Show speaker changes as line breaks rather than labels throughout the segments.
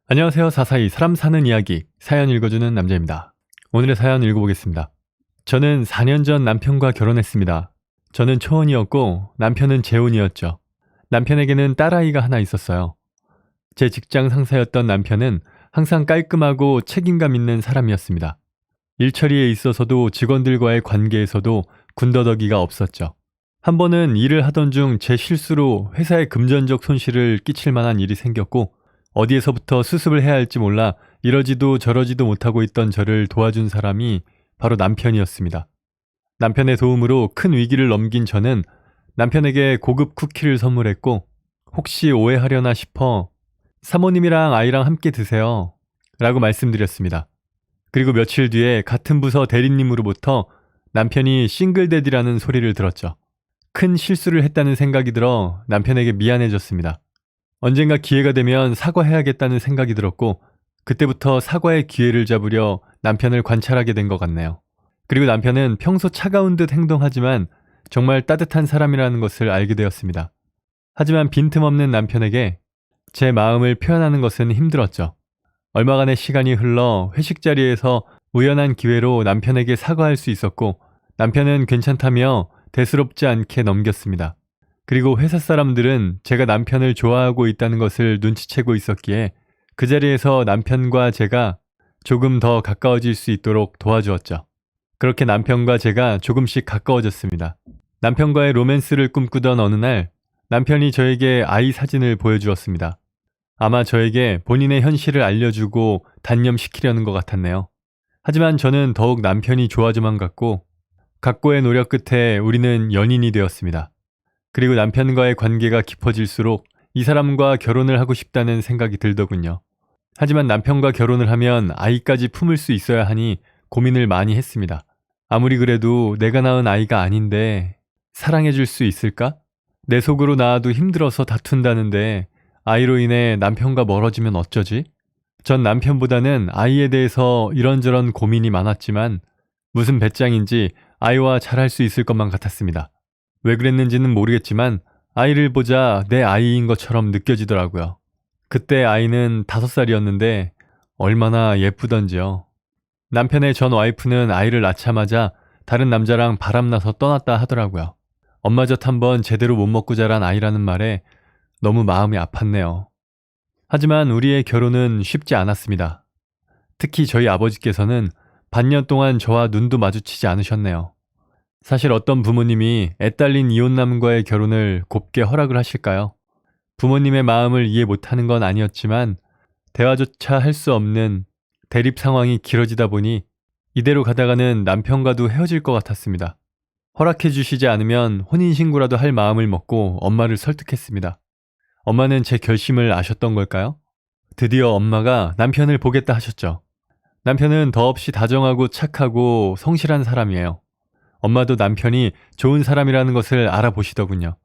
안녕하세요. 사사이 사람 사는 이야기 사연 읽어주는 남자입니다. 오늘의 사연 읽어보겠습니다. 저는 4년 전 남편과 결혼했습니다. 저는 초혼이었고 남편은 재혼이었죠. 남편에게는 딸아이가 하나 있었어요. 제 직장 상사였던 남편은 항상 깔끔하고 책임감 있는 사람이었습니다. 일처리에 있어서도 직원들과의 관계에서도 군더더기가 없었죠. 한 번은 일을 하던 중 제 실수로 회사에 금전적 손실을 끼칠 만한 일이 생겼고 어디에서부터 수습을 해야 할지 몰라 이러지도 저러지도 못하고 있던 저를 도와준 사람이 바로 남편이었습니다. 남편의 도움으로 큰 위기를 넘긴 저는 남편에게 고급 쿠키를 선물했고 혹시 오해하려나 싶어 사모님이랑 아이랑 함께 드세요 라고 말씀드렸습니다. 그리고 며칠 뒤에 같은 부서 대리님으로부터 남편이 싱글데디라는 소리를 들었죠. 큰 실수를 했다는 생각이 들어 남편에게 미안해졌습니다. 언젠가 기회가 되면 사과해야겠다는 생각이 들었고 그때부터 사과의 기회를 잡으려 남편을 관찰하게 된 것 같네요. 그리고 남편은 평소 차가운 듯 행동하지만 정말 따뜻한 사람이라는 것을 알게 되었습니다. 하지만 빈틈없는 남편에게 제 마음을 표현하는 것은 힘들었죠. 얼마간의 시간이 흘러 회식 자리에서 우연한 기회로 남편에게 사과할 수 있었고 남편은 괜찮다며 대수롭지 않게 넘겼습니다. 그리고 회사 사람들은 제가 남편을 좋아하고 있다는 것을 눈치채고 있었기에 그 자리에서 남편과 제가 조금 더 가까워질 수 있도록 도와주었죠. 그렇게 남편과 제가 조금씩 가까워졌습니다. 남편과의 로맨스를 꿈꾸던 어느 날 남편이 저에게 아이 사진을 보여주었습니다. 아마 저에게 본인의 현실을 알려주고 단념시키려는 것 같았네요. 하지만 저는 더욱 남편이 좋아져만 갔고 각고의 노력 끝에 우리는 연인이 되었습니다. 그리고 남편과의 관계가 깊어질수록 이 사람과 결혼을 하고 싶다는 생각이 들더군요. 하지만 남편과 결혼을 하면 아이까지 품을 수 있어야 하니 고민을 많이 했습니다. 아무리 그래도 내가 낳은 아이가 아닌데 사랑해줄 수 있을까? 내 속으로 낳아도 힘들어서 다툰다는데 아이로 인해 남편과 멀어지면 어쩌지? 전 남편보다는 아이에 대해서 이런저런 고민이 많았지만 무슨 배짱인지 아이와 잘할 수 있을 것만 같았습니다. 왜 그랬는지는 모르겠지만 아이를 보자 내 아이인 것처럼 느껴지더라고요. 그때 아이는 5살이었는데 얼마나 예쁘던지요. 남편의 전 와이프는 아이를 낳자마자 다른 남자랑 바람나서 떠났다 하더라고요. 엄마 젖 한번 제대로 못 먹고 자란 아이라는 말에 너무 마음이 아팠네요. 하지만 우리의 결혼은 쉽지 않았습니다. 특히 저희 아버지께서는 반년 동안 저와 눈도 마주치지 않으셨네요. 사실 어떤 부모님이 애딸린 이혼남과의 결혼을 곱게 허락을 하실까요? 부모님의 마음을 이해 못하는 건 아니었지만 대화조차 할 수 없는 대립 상황이 길어지다 보니 이대로 가다가는 남편과도 헤어질 것 같았습니다. 허락해 주시지 않으면 혼인신고라도 할 마음을 먹고 엄마를 설득했습니다. 엄마는 제 결심을 아셨던 걸까요? 드디어 엄마가 남편을 보겠다 하셨죠. 남편은 더없이 다정하고 착하고 성실한 사람이에요. 엄마도 남편이 좋은 사람이라는 것을 알아보시더군요.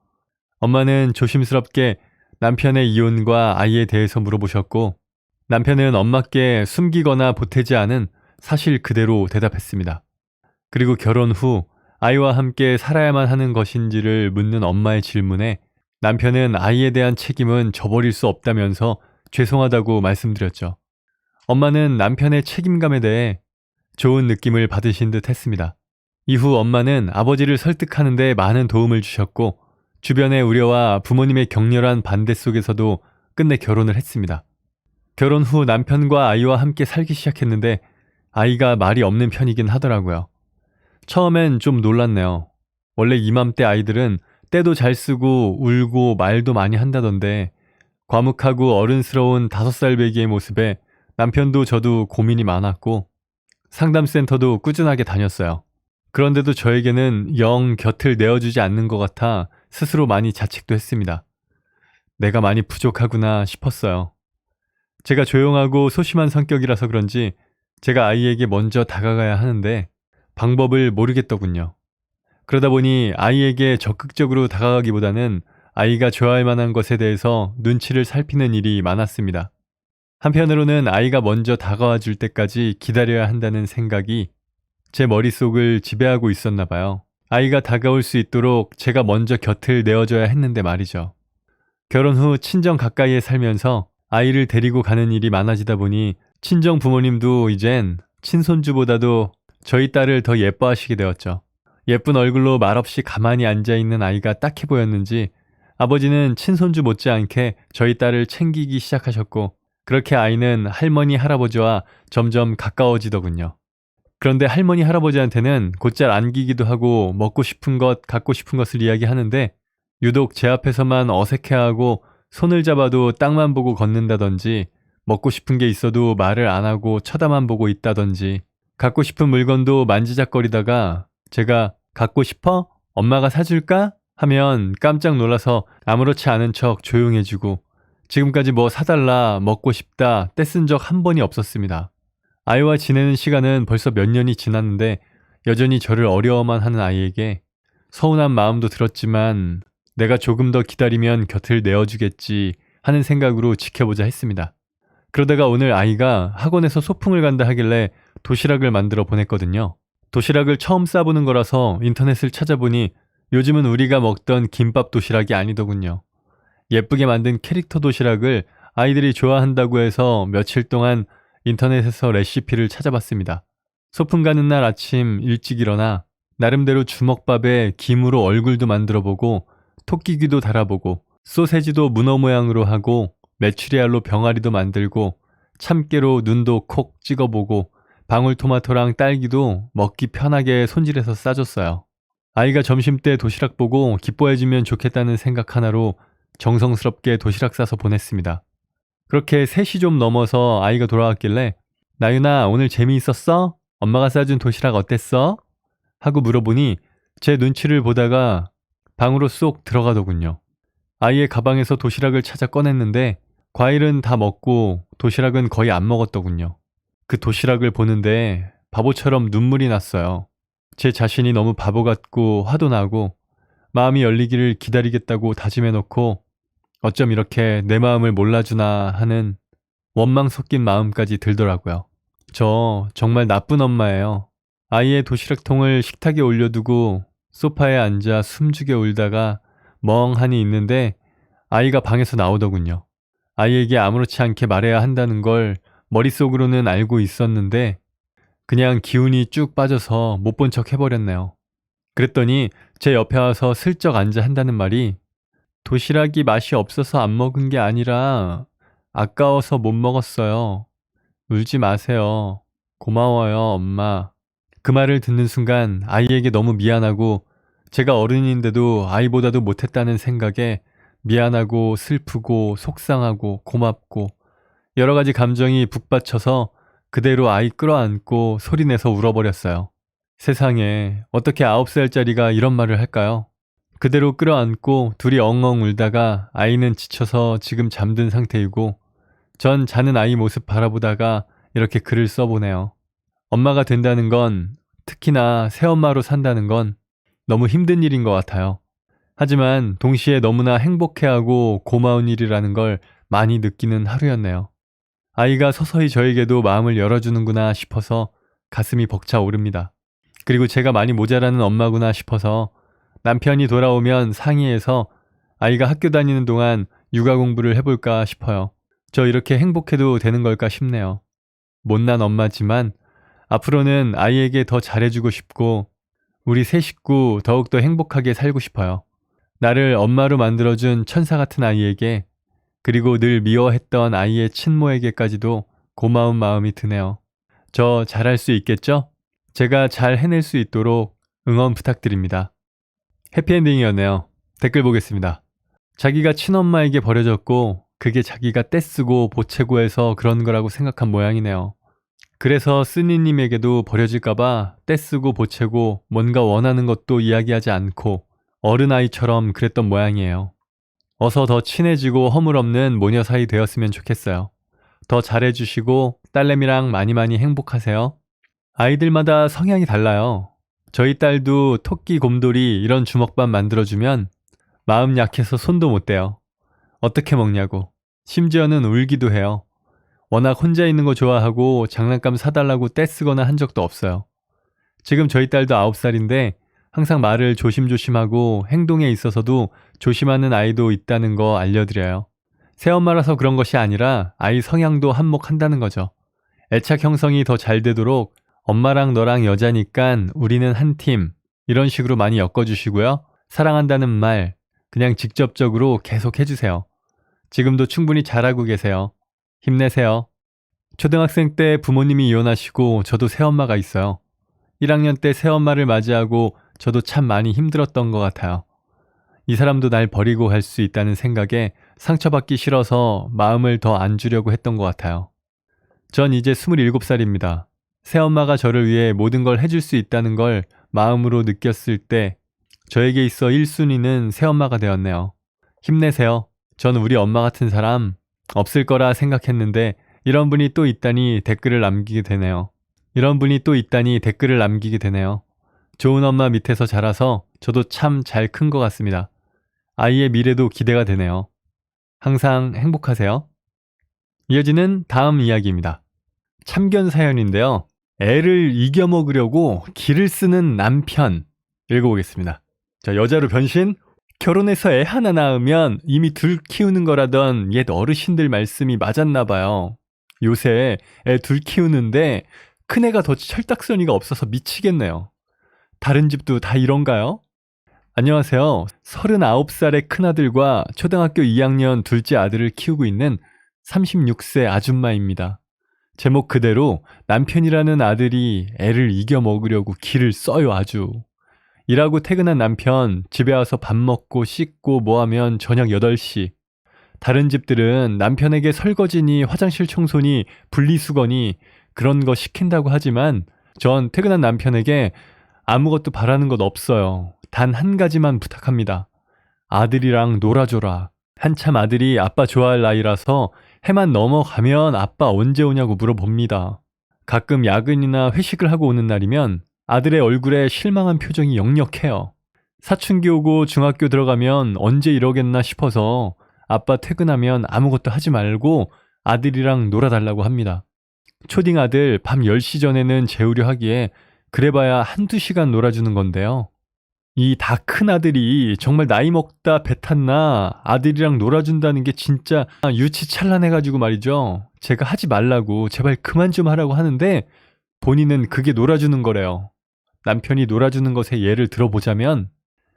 엄마는 조심스럽게 남편의 이혼과 아이에 대해서 물어보셨고 남편은 엄마께 숨기거나 보태지 않은 사실 그대로 대답했습니다. 그리고 결혼 후 아이와 함께 살아야만 하는 것인지를 묻는 엄마의 질문에 남편은 아이에 대한 책임은 져버릴 수 없다면서 죄송하다고 말씀드렸죠. 엄마는 남편의 책임감에 대해 좋은 느낌을 받으신 듯 했습니다. 이후 엄마는 아버지를 설득하는 데 많은 도움을 주셨고 주변의 우려와 부모님의 격렬한 반대 속에서도 끝내 결혼을 했습니다. 결혼 후 남편과 아이와 함께 살기 시작했는데 아이가 말이 없는 편이긴 하더라고요. 처음엔 좀 놀랐네요. 원래 이맘때 아이들은 때도 잘 쓰고 울고 말도 많이 한다던데 과묵하고 어른스러운 5살 배기의 모습에 남편도 저도 고민이 많았고 상담센터도 꾸준하게 다녔어요. 그런데도 저에게는 영 곁을 내어주지 않는 것 같아 스스로 많이 자책도 했습니다. 내가 많이 부족하구나 싶었어요. 제가 조용하고 소심한 성격이라서 그런지 제가 아이에게 먼저 다가가야 하는데 방법을 모르겠더군요. 그러다 보니 아이에게 적극적으로 다가가기보다는 아이가 좋아할 만한 것에 대해서 눈치를 살피는 일이 많았습니다. 한편으로는 아이가 먼저 다가와 줄 때까지 기다려야 한다는 생각이 제 머릿속을 지배하고 있었나 봐요. 아이가 다가올 수 있도록 제가 먼저 곁을 내어줘야 했는데 말이죠. 결혼 후 친정 가까이에 살면서 아이를 데리고 가는 일이 많아지다 보니 친정 부모님도 이젠 친손주보다도 저희 딸을 더 예뻐하시게 되었죠. 예쁜 얼굴로 말없이 가만히 앉아있는 아이가 딱해 보였는지 아버지는 친손주 못지않게 저희 딸을 챙기기 시작하셨고, 그렇게 아이는 할머니 할아버지와 점점 가까워지더군요. 그런데 할머니 할아버지한테는 곧잘 안기기도 하고 먹고 싶은 것, 갖고 싶은 것을 이야기하는데 유독 제 앞에서만 어색해하고 손을 잡아도 땅만 보고 걷는다든지, 먹고 싶은 게 있어도 말을 안 하고 쳐다만 보고 있다든지, 갖고 싶은 물건도 만지작거리다가 제가 갖고 싶어? 엄마가 사줄까? 하면 깜짝 놀라서 아무렇지 않은 척 조용해지고, 지금까지 뭐 사달라, 먹고 싶다 떼쓴 적 한 번이 없었습니다. 아이와 지내는 시간은 벌써 몇 년이 지났는데 여전히 저를 어려워만 하는 아이에게 서운한 마음도 들었지만 내가 조금 더 기다리면 곁을 내어주겠지 하는 생각으로 지켜보자 했습니다. 그러다가 오늘 아이가 학원에서 소풍을 간다 하길래 도시락을 만들어 보냈거든요. 도시락을 처음 싸보는 거라서 인터넷을 찾아보니 요즘은 우리가 먹던 김밥 도시락이 아니더군요. 예쁘게 만든 캐릭터 도시락을 아이들이 좋아한다고 해서 며칠 동안 인터넷에서 레시피를 찾아봤습니다. 소풍 가는 날 아침 일찍 일어나 나름대로 주먹밥에 김으로 얼굴도 만들어보고 토끼귀도 달아보고 소세지도 문어 모양으로 하고 메추리알로 병아리도 만들고 참깨로 눈도 콕 찍어보고 방울토마토랑 딸기도 먹기 편하게 손질해서 싸줬어요. 아이가 점심때 도시락 보고 기뻐해주면 좋겠다는 생각 하나로 정성스럽게 도시락 싸서 보냈습니다. 그렇게 3시 좀 넘어서 아이가 돌아왔길래 나윤아 오늘 재미있었어? 엄마가 싸준 도시락 어땠어? 하고 물어보니 제 눈치를 보다가 방으로 쏙 들어가더군요. 아이의 가방에서 도시락을 찾아 꺼냈는데 과일은 다 먹고 도시락은 거의 안 먹었더군요. 그 도시락을 보는데 바보처럼 눈물이 났어요. 제 자신이 너무 바보 같고 화도 나고 마음이 열리기를 기다리겠다고 다짐해놓고 어쩜 이렇게 내 마음을 몰라주나 하는 원망 섞인 마음까지 들더라고요. 저 정말 나쁜 엄마예요. 아이의 도시락통을 식탁에 올려두고 소파에 앉아 숨죽여 울다가 멍하니 있는데 아이가 방에서 나오더군요. 아이에게 아무렇지 않게 말해야 한다는 걸 머릿속으로는 알고 있었는데 그냥 기운이 쭉 빠져서 못 본 척 해버렸네요. 그랬더니 제 옆에 와서 슬쩍 앉아 한다는 말이 도시락이 맛이 없어서 안 먹은 게 아니라 아까워서 못 먹었어요. 울지 마세요. 고마워요, 엄마. 그 말을 듣는 순간 아이에게 너무 미안하고 제가 어른인데도 아이보다도 못했다는 생각에 미안하고 슬프고 속상하고 고맙고 여러 가지 감정이 북받쳐서 그대로 아이 끌어안고 소리내서 울어버렸어요. 세상에 어떻게 9살짜리가 이런 말을 할까요? 그대로 끌어안고 둘이 엉엉 울다가 아이는 지쳐서 지금 잠든 상태이고 전 자는 아이 모습 바라보다가 이렇게 글을 써보네요. 엄마가 된다는 건, 특히나 새엄마로 산다는 건 너무 힘든 일인 것 같아요. 하지만 동시에 너무나 행복해하고 고마운 일이라는 걸 많이 느끼는 하루였네요. 아이가 서서히 저에게도 마음을 열어주는구나 싶어서 가슴이 벅차 오릅니다. 그리고 제가 많이 모자라는 엄마구나 싶어서 남편이 돌아오면 상의해서 아이가 학교 다니는 동안 육아 공부를 해볼까 싶어요. 저 이렇게 행복해도 되는 걸까 싶네요. 못난 엄마지만 앞으로는 아이에게 더 잘해주고 싶고 우리 세 식구 더욱더 행복하게 살고 싶어요. 나를 엄마로 만들어준 천사 같은 아이에게, 그리고 늘 미워했던 아이의 친모에게까지도 고마운 마음이 드네요. 저 잘할 수 있겠죠? 제가 잘 해낼 수 있도록 응원 부탁드립니다. 해피엔딩이었네요. 댓글 보겠습니다. 자기가 친엄마에게 버려졌고 그게 자기가 떼쓰고 보채고 해서 그런 거라고 생각한 모양이네요. 그래서 쓰니님에게도 버려질까봐 떼쓰고 보채고 뭔가 원하는 것도 이야기하지 않고 어른아이처럼 그랬던 모양이에요. 어서 더 친해지고 허물없는 모녀 사이 되었으면 좋겠어요. 더 잘해주시고 딸내미랑 많이 행복하세요. 아이들마다 성향이 달라요. 저희 딸도 토끼 곰돌이 이런 주먹밥 만들어주면 마음 약해서 손도 못 대요. 어떻게 먹냐고. 심지어는 울기도 해요. 워낙 혼자 있는 거 좋아하고 장난감 사달라고 떼쓰거나 한 적도 없어요. 지금 저희 딸도 9살인데 항상 말을 조심조심하고 행동에 있어서도 조심하는 아이도 있다는 거 알려드려요. 새엄마라서 그런 것이 아니라 아이 성향도 한몫한다는 거죠. 애착 형성이 더 잘 되도록 엄마랑 너랑 여자니깐 우리는 한 팀, 이런 식으로 많이 엮어주시고요. 사랑한다는 말 그냥 직접적으로 계속 해주세요. 지금도 충분히 잘하고 계세요. 힘내세요. 초등학생 때 부모님이 이혼하시고 저도 새엄마가 있어요. 1학년 때 새엄마를 맞이하고 저도 참 많이 힘들었던 것 같아요. 이 사람도 날 버리고 갈 수 있다는 생각에 상처받기 싫어서 마음을 더 안 주려고 했던 것 같아요. 전 이제 27살입니다. 새엄마가 저를 위해 모든 걸 해줄 수 있다는 걸 마음으로 느꼈을 때 저에게 있어 1순위는 새엄마가 되었네요. 힘내세요. 전 우리 엄마 같은 사람 없을 거라 생각했는데 이런 분이 또 있다니 댓글을 남기게 되네요. 좋은 엄마 밑에서 자라서 저도 참 잘 큰 것 같습니다. 아이의 미래도 기대가 되네요. 항상 행복하세요. 이어지는 다음 이야기입니다. 참견 사연인데요. 애를 이겨먹으려고 기를 쓰는 남편 읽어보겠습니다. 자, 여자로 변신? 결혼해서 애 하나 낳으면 이미 둘 키우는 거라던 옛 어르신들 말씀이 맞았나 봐요. 요새 애 둘 키우는데 큰애가 더 철딱서니가 없어서 미치겠네요. 다른 집도 다 이런가요? 안녕하세요. 39살의 큰아들과 초등학교 2학년 둘째 아들을 키우고 있는 36세 아줌마입니다. 제목 그대로 남편이라는 아들이 애를 이겨먹으려고 기를 써요 아주. 일하고 퇴근한 남편 집에 와서 밥 먹고 씻고 뭐하면 저녁 8시. 다른 집들은 남편에게 설거지니 화장실 청소니 분리수거니 그런 거 시킨다고 하지만 전 퇴근한 남편에게 아무것도 바라는 것 없어요. 단 한 가지만 부탁합니다. 아들이랑 놀아줘라. 한참 아들이 아빠 좋아할 나이라서 해만 넘어가면 아빠 언제 오냐고 물어봅니다. 가끔 야근이나 회식을 하고 오는 날이면 아들의 얼굴에 실망한 표정이 역력해요. 사춘기 오고 중학교 들어가면 언제 이러겠나 싶어서 아빠 퇴근하면 아무것도 하지 말고 아들이랑 놀아달라고 합니다. 초딩 아들 밤 10시 전에는 재우려 하기에 그래봐야 한두 시간 놀아주는 건데요. 이 다 큰 아들이 정말 나이 먹다 배 탔나 아들이랑 놀아준다는 게 진짜 유치찬란해가지고 말이죠. 제가 하지 말라고 제발 그만 좀 하라고 하는데 본인은 그게 놀아주는 거래요. 남편이 놀아주는 것의 예를 들어보자면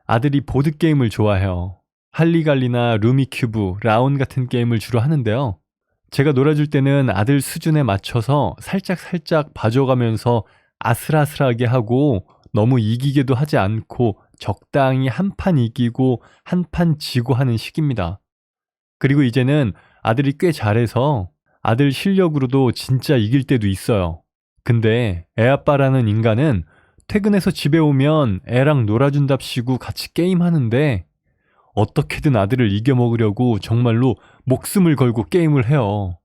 아들이 보드게임을 좋아해요. 할리갈리나 루미큐브, 라온 같은 게임을 주로 하는데요. 제가 놀아줄 때는 아들 수준에 맞춰서 살짝 봐줘가면서 아슬아슬하게 하고 너무 이기게도 하지 않고 적당히 한 판 이기고 한 판 지고 하는 식입니다. 그리고 이제는 아들이 꽤 잘해서 아들 실력으로도 진짜 이길 때도 있어요. 근데 애아빠라는 인간은 퇴근해서 집에 오면 애랑 놀아준답시고 같이 게임하는데 어떻게든 아들을 이겨먹으려고 정말로 목숨을 걸고 게임을 해요.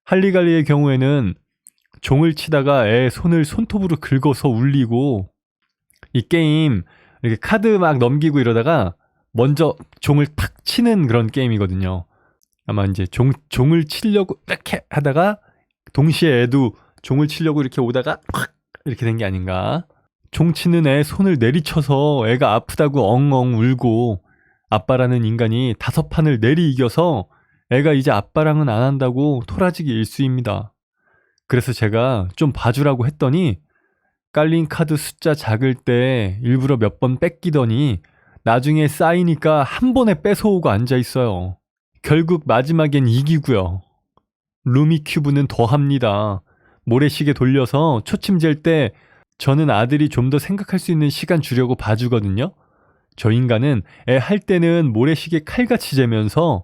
할리갈리의 경우에는 종을 치다가 애 손을 손톱으로 긁어서 울리고 이 게임 이렇게 카드 막 넘기고 이러다가 먼저 종을 탁 치는 그런 게임이거든요. 아마 이제 종을 치려고 이렇게 하다가 동시에 애도 종을 치려고 이렇게 오다가 팍 이렇게 된 게 아닌가. 종 치는 애 손을 내리쳐서 애가 아프다고 엉엉 울고 아빠라는 인간이 5판을 내리 이겨서 애가 이제 아빠랑은 안 한다고 토라지기 일쑤입니다. 그래서 제가 좀 봐주라고 했더니 깔린 카드 숫자 작을 때 일부러 몇 번 뺏기더니 나중에 쌓이니까 한 번에 뺏어오고 앉아있어요. 결국 마지막엔 이기고요. 루미큐브는 더 합니다. 모래시계 돌려서 초침 잴 때 저는 아들이 좀 더 생각할 수 있는 시간 주려고 봐주거든요. 저 인간은 애 할 때는 모래시계 칼같이 재면서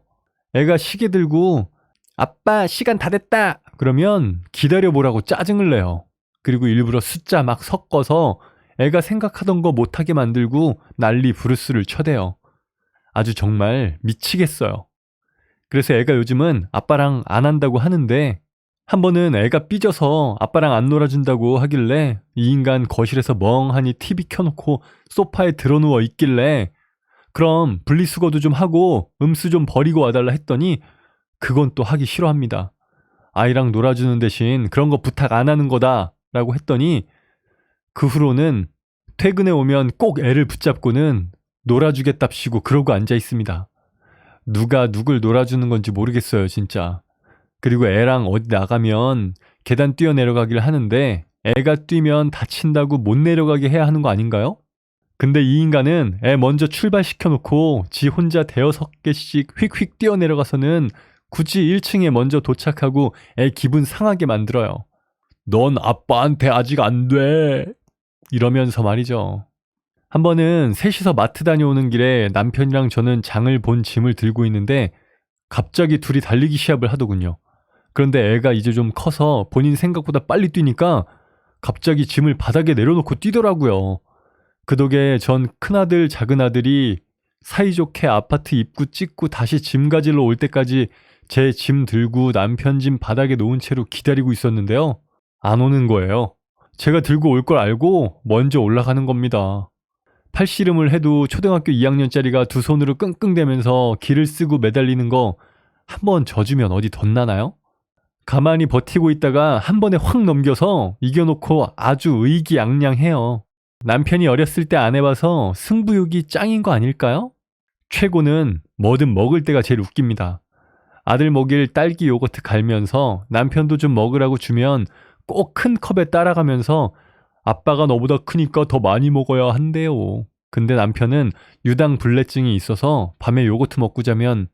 애가 시계 들고 아빠 시간 다 됐다 그러면 기다려보라고 짜증을 내요. 그리고 일부러 숫자 막 섞어서 애가 생각하던 거 못하게 만들고 난리 부르스를 쳐대요. 아주 정말 미치겠어요. 그래서 애가 요즘은 아빠랑 안 한다고 하는데 한 번은 애가 삐져서 아빠랑 안 놀아준다고 하길래 이 인간 거실에서 멍하니 TV 켜놓고 소파에 드러누워 있길래 그럼 분리수거도 좀 하고 음수 좀 버리고 와달라 했더니 그건 또 하기 싫어합니다. 아이랑 놀아주는 대신 그런 거 부탁 안 하는 거다 라고 했더니 그 후로는 퇴근해 오면 꼭 애를 붙잡고는 놀아주겠답시고 그러고 앉아 있습니다. 누가 누굴 놀아주는 건지 모르겠어요, 진짜. 그리고 애랑 어디 나가면 계단 뛰어내려가기를 하는데 애가 뛰면 다친다고 못 내려가게 해야 하는 거 아닌가요? 근데 이 인간은 애 먼저 출발시켜놓고 지 혼자 대여섯 개씩 휙휙 뛰어내려가서는 굳이 1층에 먼저 도착하고 애 기분 상하게 만들어요. 넌 아빠한테 아직 안 돼. 이러면서 말이죠. 한 번은 셋이서 마트 다녀오는 길에 남편이랑 저는 장을 본 짐을 들고 있는데 갑자기 둘이 달리기 시합을 하더군요. 그런데 애가 이제 좀 커서 본인 생각보다 빨리 뛰니까 갑자기 짐을 바닥에 내려놓고 뛰더라고요. 그 덕에 전 큰아들 작은아들이 사이좋게 아파트 입구 찍고 다시 짐 가지러 올 때까지 제 짐 들고 남편 짐 바닥에 놓은 채로 기다리고 있었는데요. 안 오는 거예요. 제가 들고 올 걸 알고 먼저 올라가는 겁니다. 팔씨름을 해도 초등학교 2학년짜리가 두 손으로 끙끙대면서 기를 쓰고 매달리는 거 한 번 져주면 어디 덧나나요? 가만히 버티고 있다가 한 번에 확 넘겨서 이겨놓고 아주 의기양양해요. 남편이 어렸을 때 안 해봐서 승부욕이 짱인 거 아닐까요? 최고는 뭐든 먹을 때가 제일 웃깁니다. 아들 먹일 딸기 요거트 갈면서 남편도 좀 먹으라고 주면 꼭 큰 컵에 따라가면서 아빠가 너보다 크니까 더 많이 먹어야 한대요. 근데 남편은 유당불내증이 있어서 밤에 요거트 먹고 자면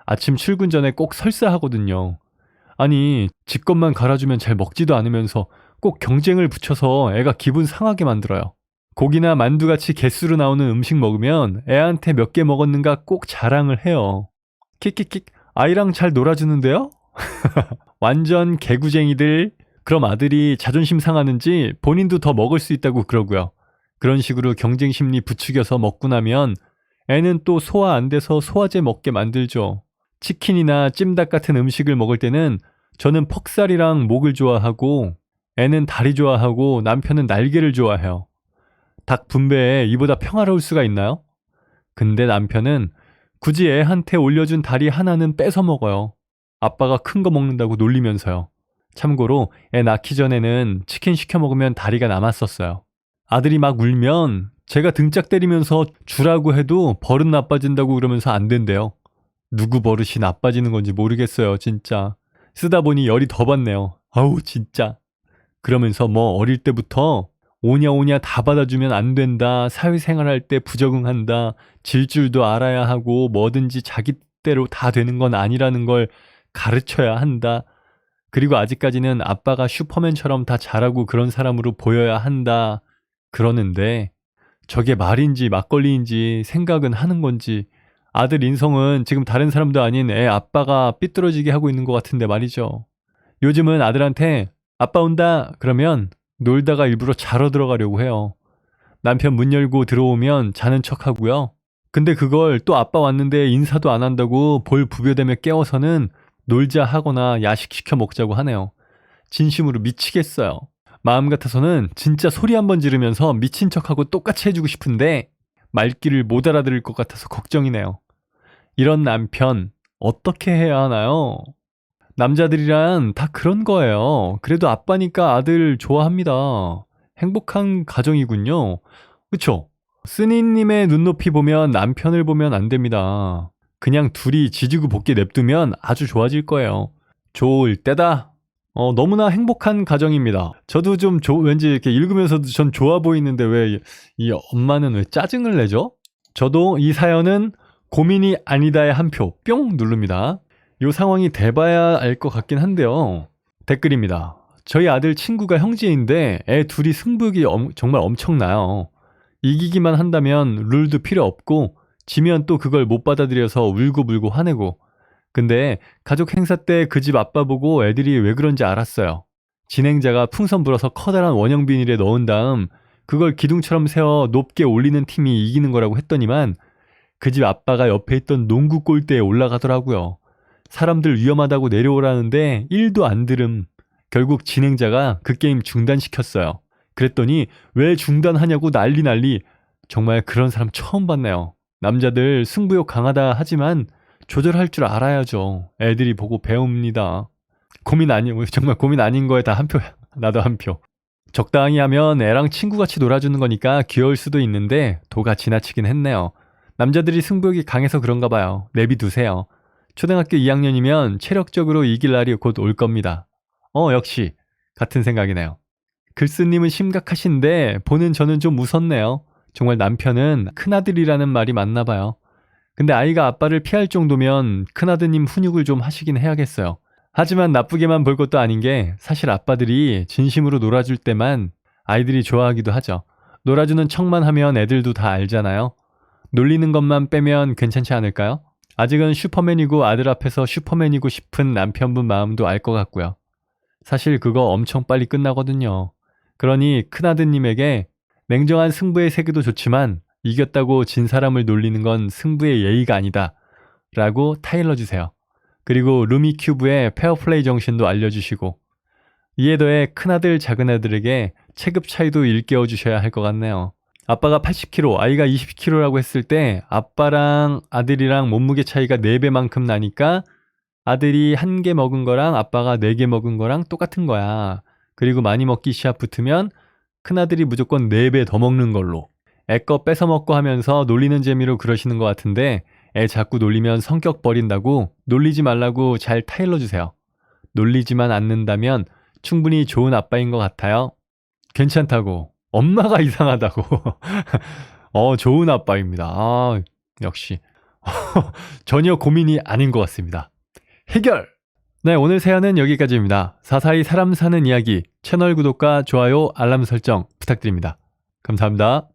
아침 출근 전에 꼭 설사하거든요. 아니, 지 것만 갈아주면 잘 먹지도 않으면서 꼭 경쟁을 붙여서 애가 기분 상하게 만들어요. 고기나 만두같이 개수로 나오는 음식 먹으면 애한테 몇 개 먹었는가 꼭 자랑을 해요. 킥킥킥, 아이랑 잘 놀아주는데요? 완전 개구쟁이들. 그럼 아들이 자존심 상하는지 본인도 더 먹을 수 있다고 그러고요. 그런 식으로 경쟁 심리 부추겨서 먹고 나면 애는 또 소화 안 돼서 소화제 먹게 만들죠. 치킨이나 찜닭 같은 음식을 먹을 때는 저는 퍽살이랑 목을 좋아하고 애는 다리 좋아하고 남편은 날개를 좋아해요. 닭 분배에 이보다 평화로울 수가 있나요? 근데 남편은 굳이 애한테 올려준 다리 하나는 뺏어 먹어요. 아빠가 큰 거 먹는다고 놀리면서요. 참고로 애 낳기 전에는 치킨 시켜 먹으면 다리가 남았었어요. 아들이 막 울면 제가 등짝 때리면서 주라고 해도 버릇 나빠진다고 그러면서 안 된대요. 누구 버릇이 나빠지는 건지 모르겠어요, 진짜. 쓰다 보니 열이 더 받네요. 아우, 진짜. 그러면서 뭐 어릴 때부터 오냐 오냐 다 받아주면 안 된다, 사회생활할 때 부적응한다, 질 줄도 알아야 하고 뭐든지 자기 때로 다 되는 건 아니라는 걸 가르쳐야 한다. 그리고 아직까지는 아빠가 슈퍼맨처럼 다 잘하고 그런 사람으로 보여야 한다. 그러는데 저게 말인지 막걸리인지 생각은 하는 건지 아들 인성은 지금 다른 사람도 아닌 애 아빠가 삐뚤어지게 하고 있는 것 같은데 말이죠. 요즘은 아들한테 아빠 온다 그러면 놀다가 일부러 자러 들어가려고 해요. 남편 문 열고 들어오면 자는 척 하고요. 근데 그걸 또 아빠 왔는데 인사도 안 한다고 볼 부벼대며 깨워서는 놀자 하거나 야식 시켜 먹자고 하네요. 진심으로 미치겠어요. 마음 같아서는 진짜 소리 한번 지르면서 미친 척하고 똑같이 해주고 싶은데 말귀를 못 알아들을 것 같아서 걱정이네요. 이런 남편 어떻게 해야 하나요? 남자들이란 다 그런 거예요. 그래도 아빠니까 아들 좋아합니다. 행복한 가정이군요. 그쵸? 쓰니님의 눈높이 보면 남편을 보면 안 됩니다. 그냥 둘이 지지고 볶게 냅두면 아주 좋아질 거예요. 좋을 때다. 너무나 행복한 가정입니다. 저도 좀 왠지 이렇게 읽으면서도 전 좋아 보이는데 왜 이 엄마는 왜 짜증을 내죠? 저도 이 사연은 고민이 아니다의 한 표 뿅 누릅니다. 이 상황이 돼봐야 알 것 같긴 한데요. 댓글입니다. 저희 아들 친구가 형제인데 애 둘이 승부욕이 정말 엄청나요. 이기기만 한다면 룰도 필요 없고 지면 또 그걸 못 받아들여서 울고불고 화내고. 근데 가족 행사 때 그 집 아빠 보고 애들이 왜 그런지 알았어요. 진행자가 풍선 불어서 커다란 원형 비닐에 넣은 다음 그걸 기둥처럼 세워 높게 올리는 팀이 이기는 거라고 했더니만 그 집 아빠가 옆에 있던 농구 골대에 올라가더라고요. 사람들 위험하다고 내려오라는데 1도 안 들음. 결국 진행자가 그 게임 중단시켰어요. 그랬더니 왜 중단하냐고 난리. 정말 그런 사람 처음 봤네요. 남자들 승부욕 강하다 하지만 조절할 줄 알아야죠. 애들이 보고 배웁니다. 정말 고민 아닌 거에 다 한 표야. 나도 한 표. 적당히 하면 애랑 친구같이 놀아주는 거니까 귀여울 수도 있는데 도가 지나치긴 했네요. 남자들이 승부욕이 강해서 그런가 봐요. 내비두세요. 초등학교 2학년이면 체력적으로 이길 날이 곧 올 겁니다. 역시 같은 생각이네요. 글쓰님은 심각하신데 보는 저는 좀 무섭네요. 정말 남편은 큰아들이라는 말이 맞나 봐요. 근데 아이가 아빠를 피할 정도면 큰아드님 훈육을 좀 하시긴 해야겠어요. 하지만 나쁘게만 볼 것도 아닌 게 사실 아빠들이 진심으로 놀아줄 때만 아이들이 좋아하기도 하죠. 놀아주는 척만 하면 애들도 다 알잖아요. 놀리는 것만 빼면 괜찮지 않을까요? 아직은 슈퍼맨이고 아들 앞에서 슈퍼맨이고 싶은 남편분 마음도 알 것 같고요. 사실 그거 엄청 빨리 끝나거든요. 그러니 큰아드님에게 냉정한 승부의 세계도 좋지만 이겼다고 진 사람을 놀리는 건 승부의 예의가 아니다 라고 타일러 주세요. 그리고 루미큐브의 페어플레이 정신도 알려주시고 이에 더해 큰아들 작은아들에게 체급 차이도 일깨워 주셔야 할 것 같네요. 아빠가 80kg, 아이가 20kg라고 했을 때 아빠랑 아들이랑 몸무게 차이가 4배만큼 나니까 아들이 1개 먹은 거랑 아빠가 4개 먹은 거랑 똑같은 거야. 그리고 많이 먹기 시합 붙으면 큰아들이 무조건 4배 더 먹는 걸로. 애 거 뺏어 먹고 하면서 놀리는 재미로 그러시는 것 같은데 애 자꾸 놀리면 성격 버린다고 놀리지 말라고 잘 타일러 주세요. 놀리지만 않는다면 충분히 좋은 아빠인 것 같아요. 괜찮다고. 엄마가 이상하다고. 좋은 아빠입니다. 역시. 전혀 고민이 아닌 것 같습니다. 해결! 네, 오늘 사연은 여기까지입니다. 사사히 사람 사는 이야기 채널 구독과 좋아요, 알람 설정 부탁드립니다. 감사합니다.